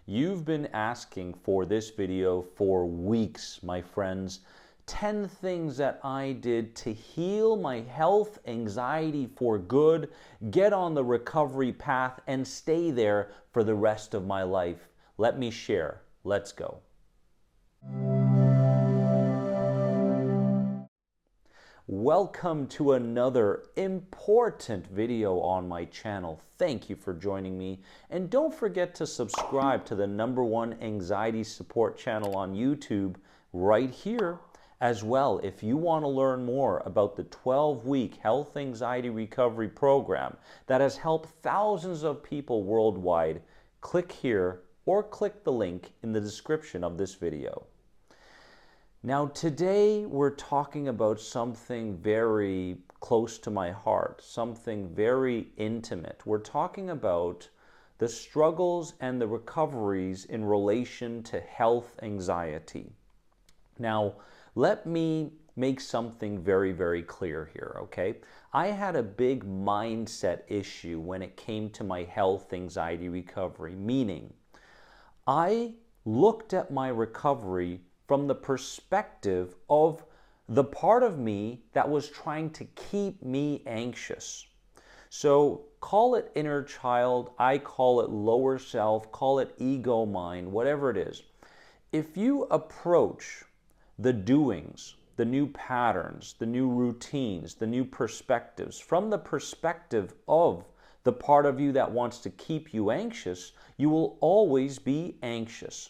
You've been asking for this video for weeks, my friends. 10 things that I did to heal my health anxiety for good, get on the recovery path, and stay there for the rest of my life. Let me share. Let's go. Welcome to another important video on my channel. Thank you for joining me. And don't forget to subscribe to the #1 anxiety support channel on YouTube right here. As well, if you want to learn more about the 12-week health anxiety recovery program that has helped thousands of people worldwide, click here or click the link in the description of this video. Now today we're talking about something very close to my heart, something very intimate. We're talking about the struggles and the recoveries in relation to health anxiety. Now, let me make something very, very clear here, okay? I had a big mindset issue when it came to my health anxiety recovery, meaning I looked at my recovery from the perspective of the part of me that was trying to keep me anxious. So call it inner child, I call it lower self, call it ego mind, whatever it is. If you approach the doings, the new patterns, the new routines, the new perspectives from the perspective of the part of you that wants to keep you anxious, you will always be anxious.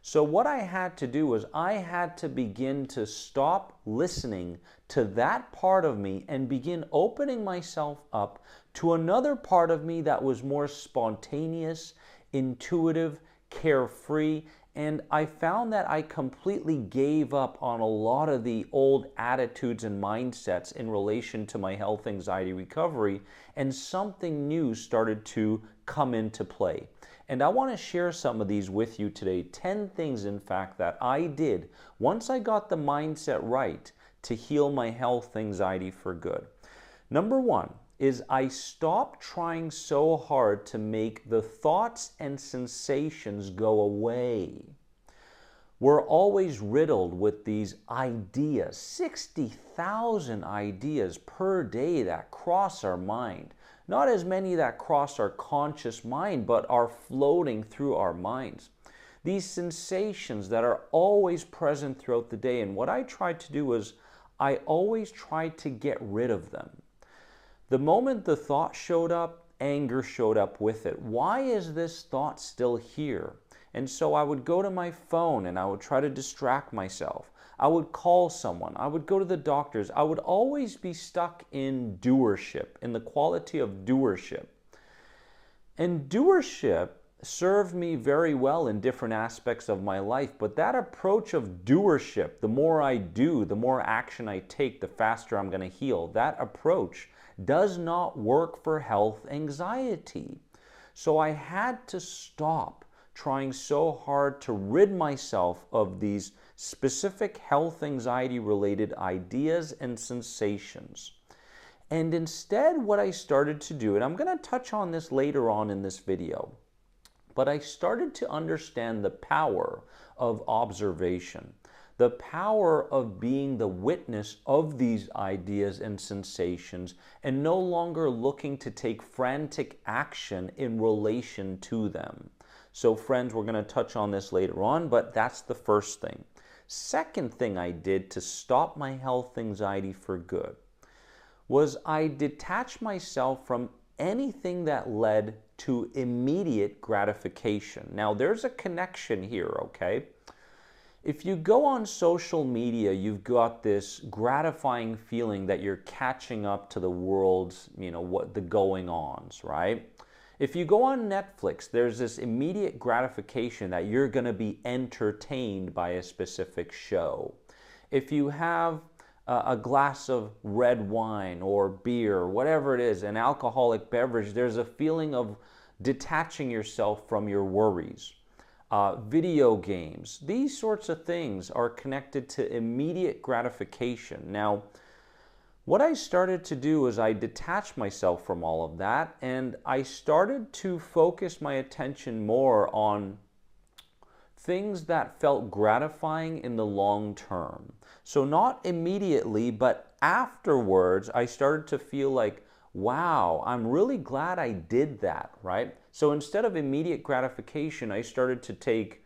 So what I had to do was I had to begin to stop listening to that part of me and begin opening myself up to another part of me that was more spontaneous, intuitive, carefree, and I found that I completely gave up on a lot of the old attitudes and mindsets in relation to my health anxiety recovery, and something new started to come into play. And I want to share some of these with you today. 10 things, in fact, that I did once I got the mindset right to heal my health anxiety for good. Number 1 is I stopped trying so hard to make the thoughts and sensations go away. We're always riddled with these ideas, 60,000 ideas per day that cross our mind. Not as many that cross our conscious mind, but are floating through our minds. These sensations that are always present throughout the day. And what I tried to do was I always tried to get rid of them. The moment the thought showed up, anger showed up with it. Why is this thought still here? And so I would go to my phone and I would try to distract myself. I would call someone. I would go to the doctors. I would always be stuck in doership, in the quality of doership. And doership served me very well in different aspects of my life, but that approach of doership, the more I do, the more action I take, the faster I'm going to heal, that approach does not work for health anxiety. So I had to stop trying so hard to rid myself of these specific health anxiety related ideas and sensations. And instead what I started to do, and I'm going to touch on this later on in this video, but I started to understand the power of observation, the power of being the witness of these ideas and sensations and no longer looking to take frantic action in relation to them. So friends, we're going to touch on this later on, but that's the first thing. Second thing I did to stop my health anxiety for good was I detached myself from anything that led to immediate gratification. Now there's a connection here, okay? If you go on social media, you've got this gratifying feeling that you're catching up to the world's, what the going-ons, right? If you go on Netflix, there's this immediate gratification that you're going to be entertained by a specific show. If you have a glass of red wine or beer, whatever it is, an alcoholic beverage, there's a feeling of detaching yourself from your worries. Video games, these sorts of things are connected to immediate gratification. Now, what I started to do is I detached myself from all of that and I started to focus my attention more on things that felt gratifying in the long term. So not immediately, but afterwards, I started to feel like, wow, I'm really glad I did that, right? So instead of immediate gratification, I started to take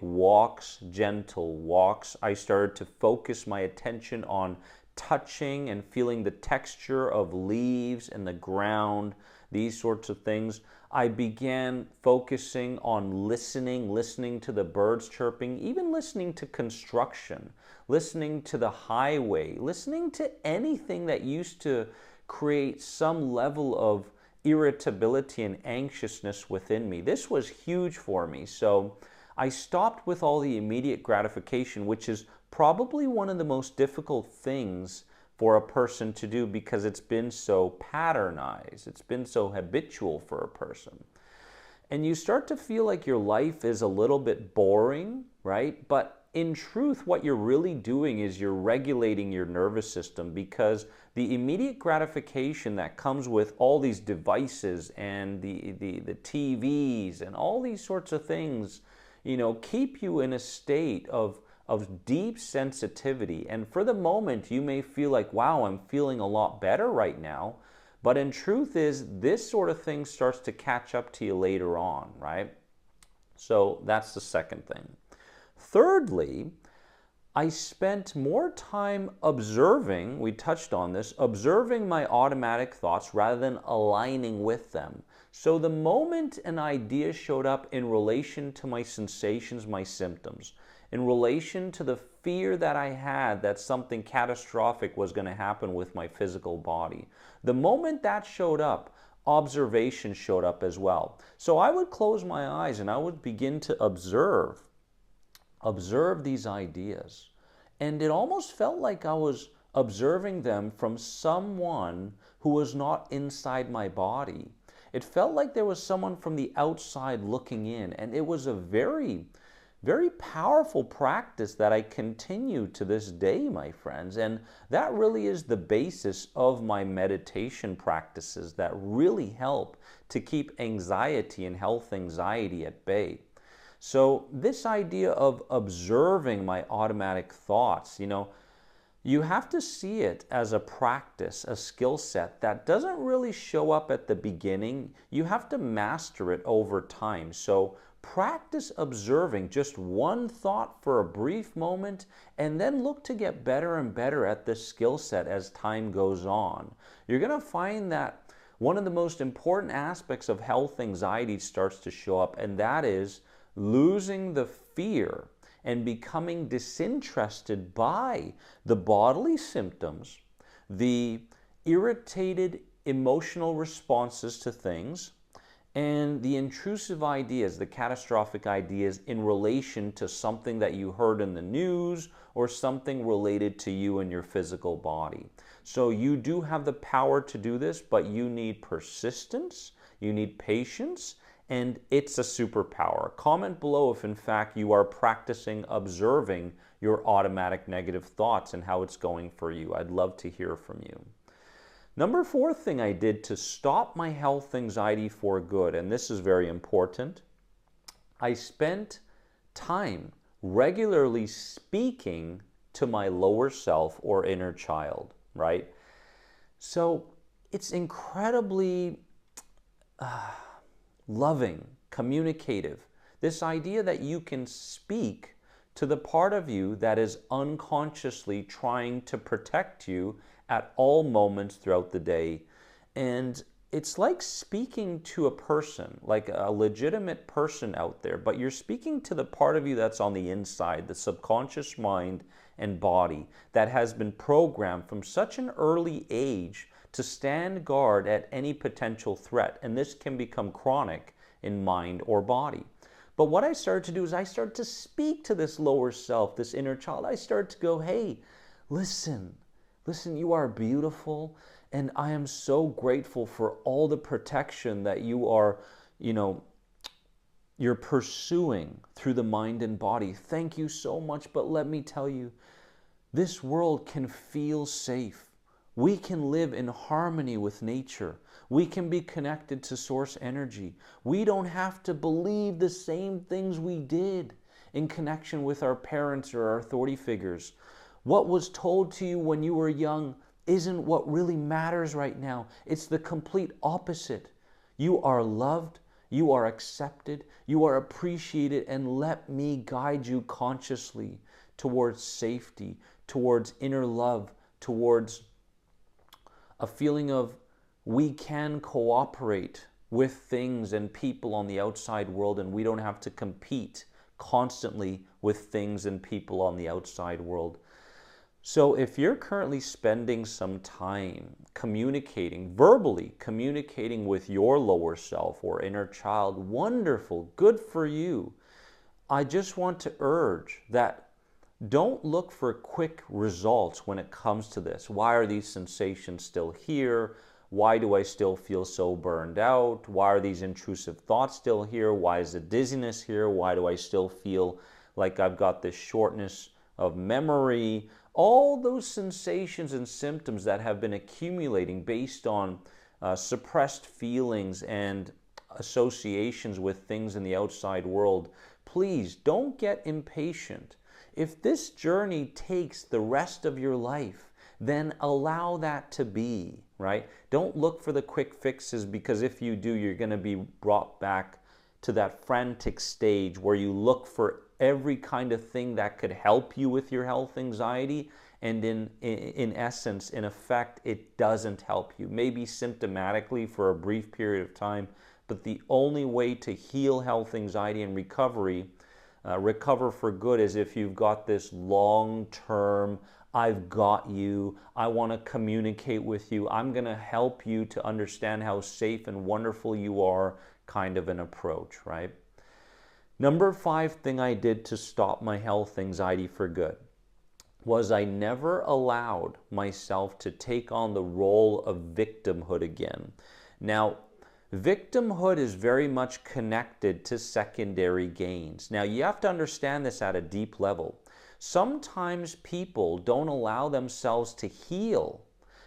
walks, gentle walks. I started to focus my attention on touching and feeling the texture of leaves and the ground, these sorts of things. I began focusing on listening to the birds chirping, even listening to construction, listening to the highway, listening to anything that used to create some level of irritability and anxiousness within me. This was huge for me. So I stopped with all the immediate gratification, which is probably one of the most difficult things for a person to do because it's been so patternized, it's been so habitual for a person. And you start to feel like your life is a little bit boring, right? But in truth, what you're really doing is you're regulating your nervous system, because the immediate gratification that comes with all these devices and the TVs and all these sorts of things, keep you in a state of deep sensitivity. And for the moment, you may feel like, wow, I'm feeling a lot better right now. But in truth is, this sort of thing starts to catch up to you later on, right? So that's the second thing. Thirdly, I spent more time observing, we touched on this, observing my automatic thoughts rather than aligning with them. So the moment an idea showed up in relation to my sensations, my symptoms, in relation to the fear that I had that something catastrophic was going to happen with my physical body, the moment that showed up, observation showed up as well. So I would close my eyes and I would begin to observe these ideas. And it almost felt like I was observing them from someone who was not inside my body. It felt like there was someone from the outside looking in, and it was a very, very powerful practice that I continue to this day, my friends. And that really is the basis of my meditation practices that really help to keep anxiety and health anxiety at bay. So this idea of observing my automatic thoughts, you have to see it as a practice, a skill set that doesn't really show up at the beginning. You have to master it over time. So practice observing just one thought for a brief moment, and then look to get better and better at this skill set as time goes on. You're going to find that one of the most important aspects of health anxiety starts to show up, and that is losing the fear and becoming disinterested by the bodily symptoms, the irritated emotional responses to things, and the intrusive ideas, the catastrophic ideas in relation to something that you heard in the news or something related to you and your physical body. So you do have the power to do this, but you need persistence, you need patience, and it's a superpower. Comment below if in fact you are practicing observing your automatic negative thoughts and how it's going for you. I'd love to hear from you. Number 4 thing I did to stop my health anxiety for good, and this is very important, I spent time regularly speaking to my lower self or inner child, right? So it's incredibly loving, communicative. This idea that you can speak to the part of you that is unconsciously trying to protect you at all moments throughout the day. And it's like speaking to a person, like a legitimate person out there, but you're speaking to the part of you that's on the inside, the subconscious mind and body that has been programmed from such an early age to stand guard at any potential threat. And this can become chronic in mind or body. But what I started to do is I started to speak to this lower self, this inner child. I started to go, hey, listen, you are beautiful. And I am so grateful for all the protection that you are, you're pursuing through the mind and body. Thank you so much. But let me tell you, this world can feel safe. We can live in harmony with nature. We can be connected to source energy. We don't have to believe the same things we did. in connection with our parents or our authority figures. What was told to you when you were young isn't what really matters right now. It's the complete opposite. You are loved, you are accepted, you are appreciated, and let me guide you consciously towards safety, towards inner love, towards a feeling of we can cooperate with things and people on the outside world, and we don't have to compete constantly with things and people on the outside world. So if you're currently spending some time communicating, verbally communicating with your lower self or inner child, wonderful, good for you. I just want to urge that don't look for quick results when it comes to this. Why are these sensations still here? Why do I still feel so burned out? Why are these intrusive thoughts still here? Why is the dizziness here? Why do I still feel like I've got this shortness of memory? All those sensations and symptoms that have been accumulating based on suppressed feelings and associations with things in the outside world. Please don't get impatient. If this journey takes the rest of your life, then allow that to be, right? Don't look for the quick fixes, because if you do, you're going to be brought back to that frantic stage where you look for every kind of thing that could help you with your health anxiety, and in essence, in effect, it doesn't help you. Maybe symptomatically for a brief period of time, but the only way to heal health anxiety and recover for good, is if you've got this long-term, I've got you, I want to communicate with you, I'm going to help you to understand how safe and wonderful you are kind of an approach, right? Number 5 thing I did to stop my health anxiety for good was I never allowed myself to take on the role of victimhood again. Now, victimhood is very much connected to secondary gains. Now, you have to understand this at a deep level. Sometimes people don't allow themselves to heal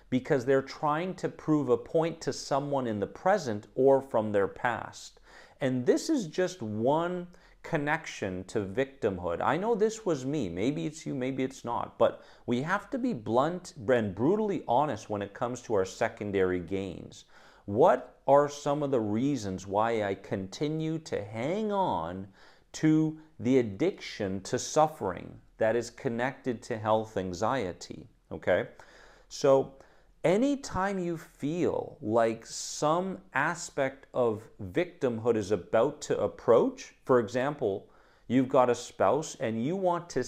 because they're trying to prove a point to someone in the present or from their past. And this is just one connection to victimhood. I know this was me. Maybe it's you, maybe it's not. But we have to be blunt and brutally honest when it comes to our secondary gains. What are some of the reasons why I continue to hang on to the addiction to suffering that is connected to health anxiety? Okay? So anytime you feel like some aspect of victimhood is about to approach, for example, you've got a spouse and you want to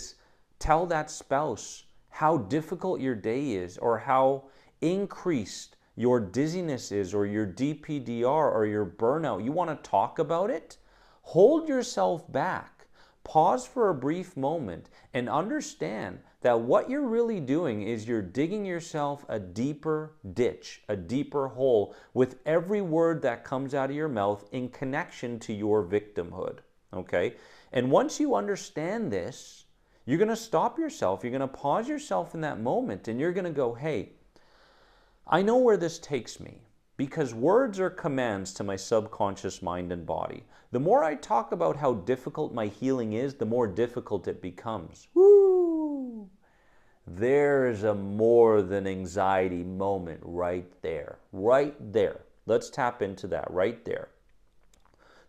tell that spouse how difficult your day is, or how increased your dizziness is, or your DPDR, or your burnout, you want to talk about it, hold yourself back, pause for a brief moment, and understand that what you're really doing is you're digging yourself a deeper ditch, a deeper hole, with every word that comes out of your mouth in connection to your victimhood, okay? And once you understand this, you're going to stop yourself, you're going to pause yourself in that moment, and you're going to go, hey, I know where this takes me, because words are commands to my subconscious mind and body. The more I talk about how difficult my healing is, the more difficult it becomes. Woo! There's a more than anxiety moment right there. Right there. Let's tap into that right there.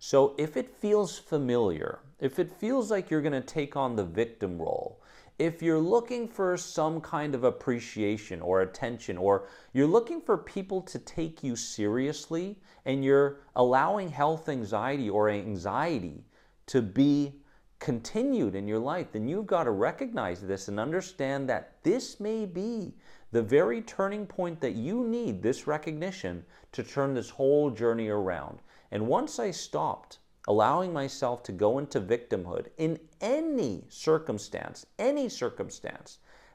So if it feels familiar, if it feels like you're going to take on the victim role, if you're looking for some kind of appreciation or attention, or you're looking for people to take you seriously, and you're allowing health anxiety or anxiety to be continued in your life, then you've got to recognize this and understand that this may be the very turning point that you need, this recognition, to turn this whole journey around. And once I stopped allowing myself to go into victimhood in any circumstance,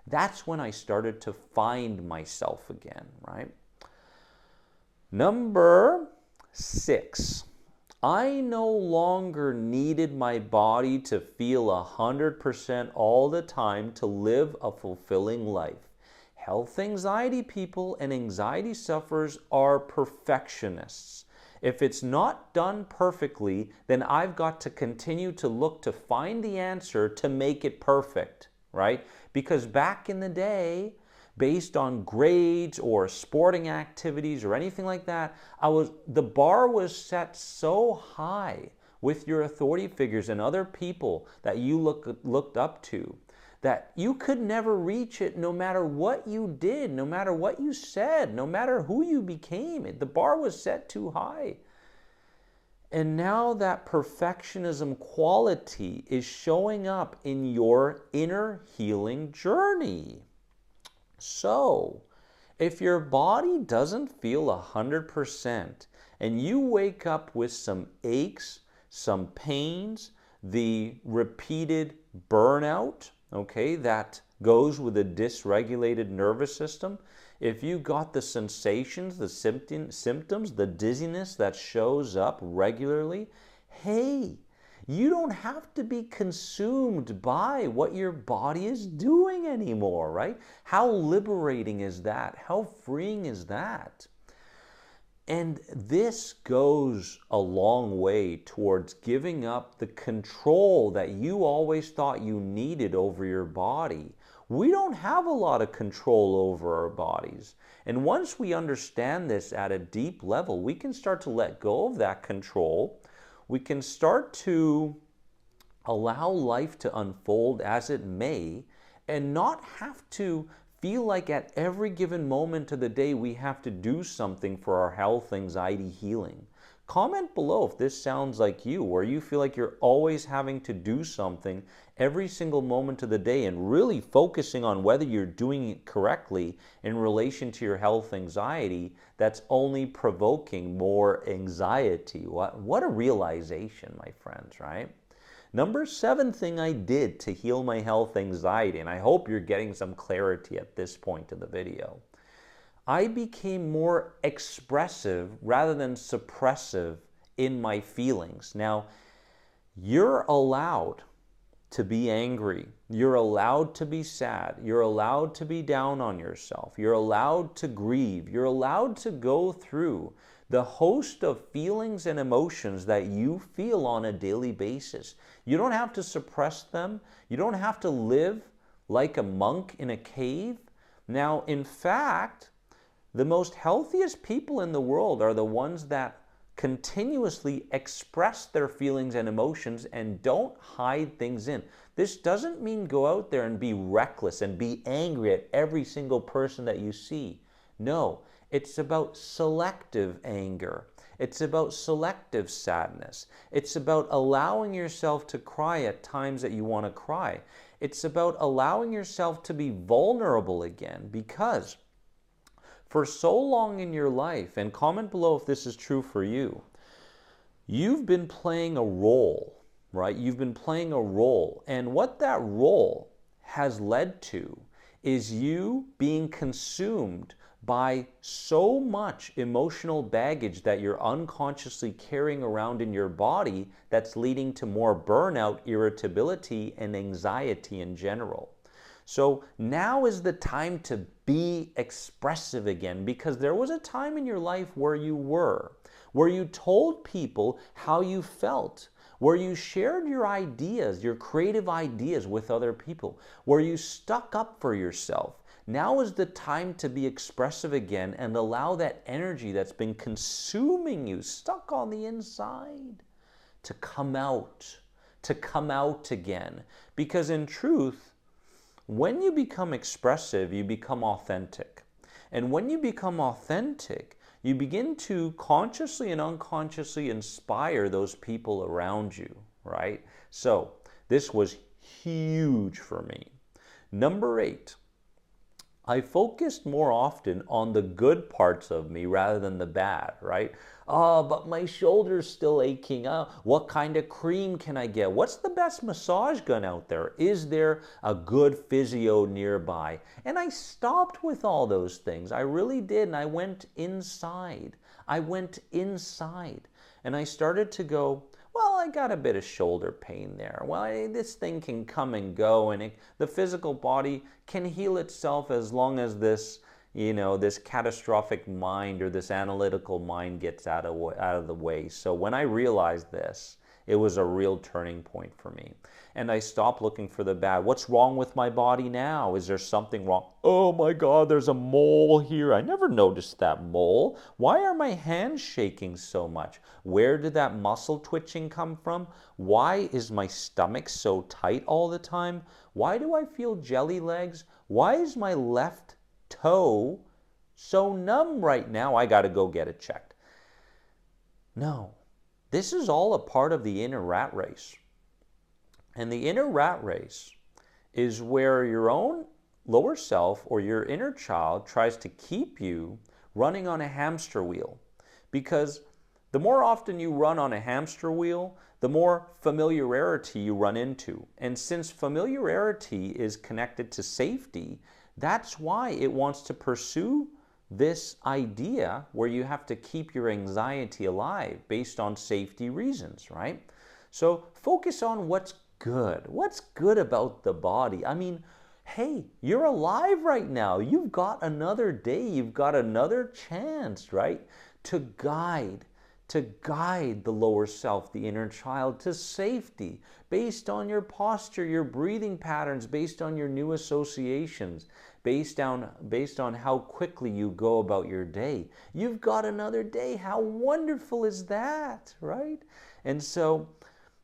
that's when I started to find myself again, right? Number 6, I no longer needed my body to feel 100% all the time to live a fulfilling life. Health anxiety people and anxiety sufferers are perfectionists. If it's not done perfectly, then I've got to continue to look to find the answer to make it perfect, right? Because back in the day, based on grades or sporting activities or anything like that, the bar was set so high with your authority figures and other people that you looked up to, that you could never reach it no matter what you did, no matter what you said, no matter who you became. The bar was set too high. And now that perfectionism quality is showing up in your inner healing journey. So, if your body doesn't feel 100% and you wake up with some aches, some pains, the repeated burnout, okay, that goes with a dysregulated nervous system, if you got the sensations, the symptoms, the dizziness that shows up regularly, hey, you don't have to be consumed by what your body is doing anymore, right? How liberating is that? How freeing is that? And this goes a long way towards giving up the control that you always thought you needed over your body. We don't have a lot of control over our bodies. And once we understand this at a deep level, we can start to let go of that control. We can start to allow life to unfold as it may and not have to feel like at every given moment of the day we have to do something for our health, anxiety, healing. Comment below if this sounds like you, where you feel like you're always having to do something every single moment of the day and really focusing on whether you're doing it correctly in relation to your health, anxiety, that's only provoking more anxiety. What a realization, my friends, right? Number 7 thing I did to heal my health anxiety, and I hope you're getting some clarity at this point in the video. I became more expressive rather than suppressive in my feelings. Now, you're allowed to be angry. You're allowed to be sad. You're allowed to be down on yourself. You're allowed to grieve. You're allowed to go through the host of feelings and emotions that you feel on a daily basis. You don't have to suppress them. You don't have to live like a monk in a cave. Now, in fact, the most healthiest people in the world are the ones that continuously express their feelings and emotions and don't hide things in. This doesn't mean go out there and be reckless and be angry at every single person that you see. No, it's about selective anger. It's about selective sadness. It's about allowing yourself to cry at times that you want to cry. It's about allowing yourself to be vulnerable again, because for so long in your life, and comment below if this is true for you, you've been playing a role, right? You've been playing a role. And what that role has led to is you being consumed by so much emotional baggage that you're unconsciously carrying around in your body that's leading to more burnout, irritability, and anxiety in general. So now is the time to be expressive again, because there was a time in your life where you told people how you felt, where you shared your ideas, your creative ideas with other people, where you stuck up for yourself. Now is the time to be expressive again and allow that energy that's been consuming you, stuck on the inside, to come out again. Because in truth, when you become expressive, you become authentic. And when you become authentic, you begin to consciously and unconsciously inspire those people around you, right? So this was huge for me. Number 8, I focused more often on the good parts of me rather than the bad, right? Oh, but my shoulder's still aching. What kind of cream can I get? What's the best massage gun out there? Is there a good physio nearby? And I stopped with all those things. I really did. And I went inside. And I started to go, well, I got a bit of shoulder pain there. Well, this thing can come and go, and the physical body can heal itself as long as this this catastrophic mind or this analytical mind gets out of the way. So when I realized this, it was a real turning point for me. And I stopped looking for the bad. What's wrong with my body now? Is there something wrong? Oh my God, there's a mole here. I never noticed that mole. Why are my hands shaking so much? Where did that muscle twitching come from? Why is my stomach so tight all the time? Why do I feel jelly legs? Why is my left toe so numb right now? I got to go get it checked. No, this is all a part of the inner rat race. And the inner rat race is where your own lower self or your inner child tries to keep you running on a hamster wheel. Because the more often you run on a hamster wheel, the more familiarity you run into. And since familiarity is connected to safety, that's why it wants to pursue this idea where you have to keep your anxiety alive based on safety reasons, right? So focus on what's good. What's good about the body? I mean, hey, you're alive right now. You've got another day. You've got another chance, right? To guide the lower self, the inner child, to safety based on your posture, your breathing patterns, based on your new associations, based on how quickly you go about your day. You've got another day. How wonderful is that, right? And so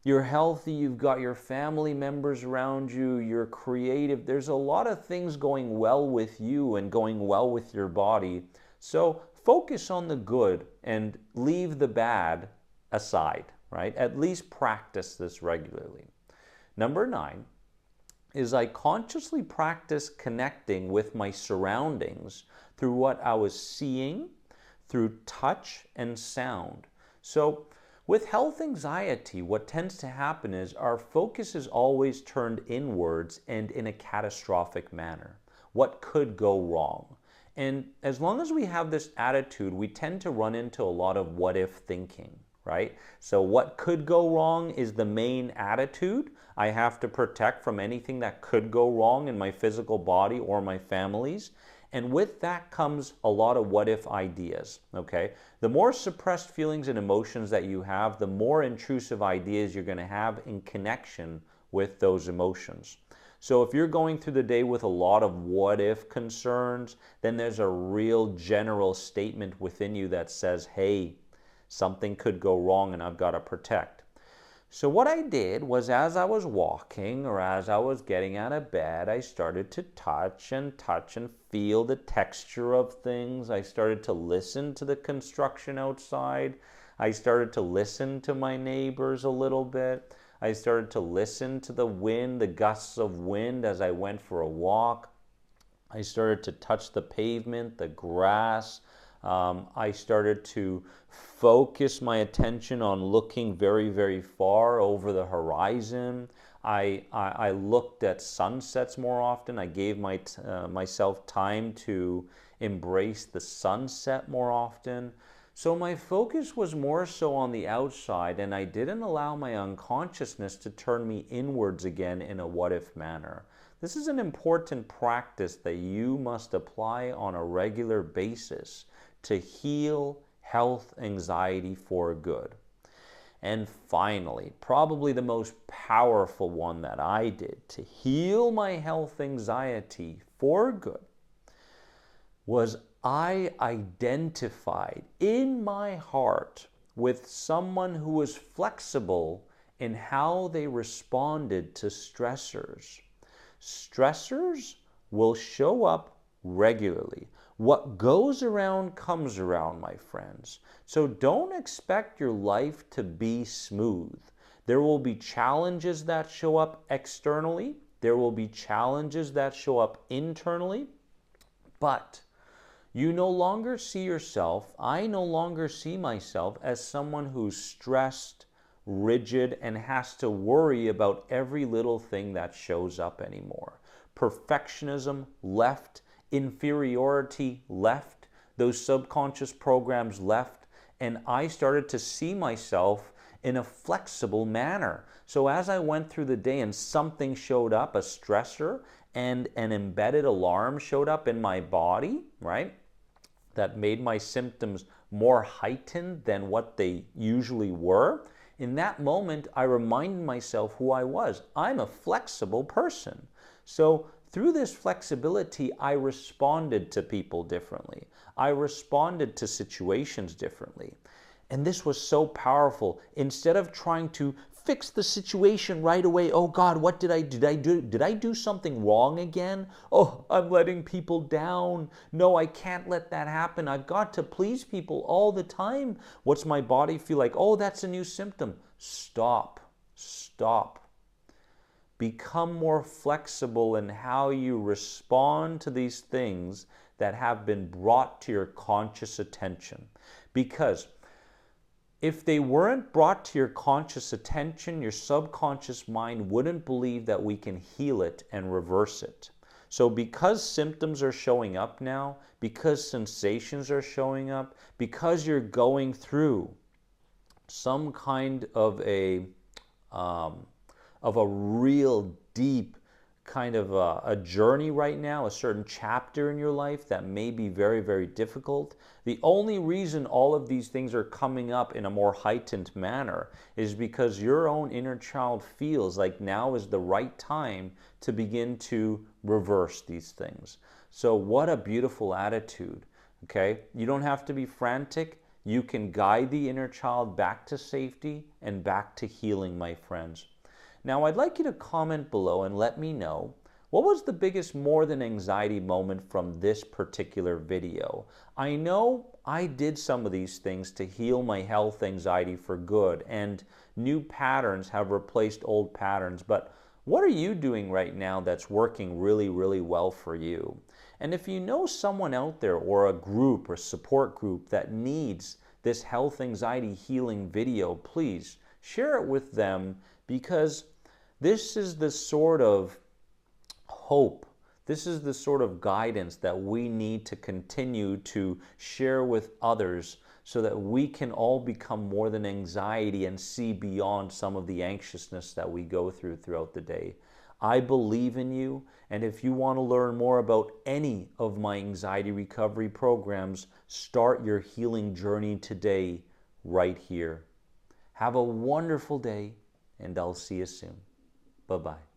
you're healthy, you've got your family members around you, you're creative. There's a lot of things going well with you and going well with your body. So focus on the good and leave the bad aside, right? At least practice this regularly. Number 9 is I consciously practice connecting with my surroundings through what I was seeing, through touch and sound. So with health anxiety, what tends to happen is our focus is always turned inwards and in a catastrophic manner. What could go wrong? And as long as we have this attitude, we tend to run into a lot of what if thinking, right? So what could go wrong is the main attitude. I have to protect from anything that could go wrong in my physical body or my family's. And with that comes a lot of what if ideas, okay? The more suppressed feelings and emotions that you have, the more intrusive ideas you're going to have in connection with those emotions. So if you're going through the day with a lot of what if concerns, then there's a real general statement within you that says, hey, something could go wrong and I've got to protect. So what I did was, as I was walking or as I was getting out of bed, I started to touch and feel the texture of things. I started to listen to the construction outside. I started to listen to my neighbors a little bit. I started to listen to the wind, the gusts of wind as I went for a walk. I started to touch the pavement, the grass. I started to focus my attention on looking very, very far over the horizon. I looked at sunsets more often. I gave myself time to embrace the sunset more often. So my focus was more so on the outside, and I didn't allow my unconsciousness to turn me inwards again in a what-if manner. This is an important practice that you must apply on a regular basis to heal health anxiety for good. And finally, probably the most powerful one that I did to heal my health anxiety for good was I identified in my heart with someone who was flexible in how they responded to stressors. Stressors will show up regularly. What goes around comes around, my friends. So don't expect your life to be smooth. There will be challenges that show up externally. There will be challenges that show up internally. But you no longer see yourself, I no longer see myself as someone who's stressed, rigid, and has to worry about every little thing that shows up anymore. Perfectionism left. Inferiority left, those subconscious programs left, and I started to see myself in a flexible manner. So as I went through the day and something showed up, a stressor, and an embedded alarm showed up in my body, right, that made my symptoms more heightened than what they usually were, in that moment, I reminded myself who I was. I'm a flexible person. So through this flexibility, I responded to people differently. I responded to situations differently. And this was so powerful. Instead of trying to fix the situation right away, oh God, what did I do? Did I do something wrong again? Oh, I'm letting people down. No, I can't let that happen. I've got to please people all the time. What's my body feel like? Oh, that's a new symptom. Stop. Stop. Become more flexible in how you respond to these things that have been brought to your conscious attention. Because if they weren't brought to your conscious attention, your subconscious mind wouldn't believe that we can heal it and reverse it. So because symptoms are showing up now, because sensations are showing up, because you're going through some kind of a real deep kind of a journey right now, a certain chapter in your life that may be very, very difficult. The only reason all of these things are coming up in a more heightened manner is because your own inner child feels like now is the right time to begin to reverse these things. So what a beautiful attitude, okay? You don't have to be frantic. You can guide the inner child back to safety and back to healing, my friends. Now, I'd like you to comment below and let me know, what was the biggest more than anxiety moment from this particular video? I know I did some of these things to heal my health anxiety for good, and new patterns have replaced old patterns, but what are you doing right now that's working really, really well for you? And if you know someone out there or a group or support group that needs this health anxiety healing video, please share it with them, because this is the sort of hope, this is the sort of guidance that we need to continue to share with others so that we can all become more than anxiety and see beyond some of the anxiousness that we go through throughout the day. I believe in you, and if you want to learn more about any of my anxiety recovery programs, start your healing journey today right here. Have a wonderful day, and I'll see you soon. Bye-bye.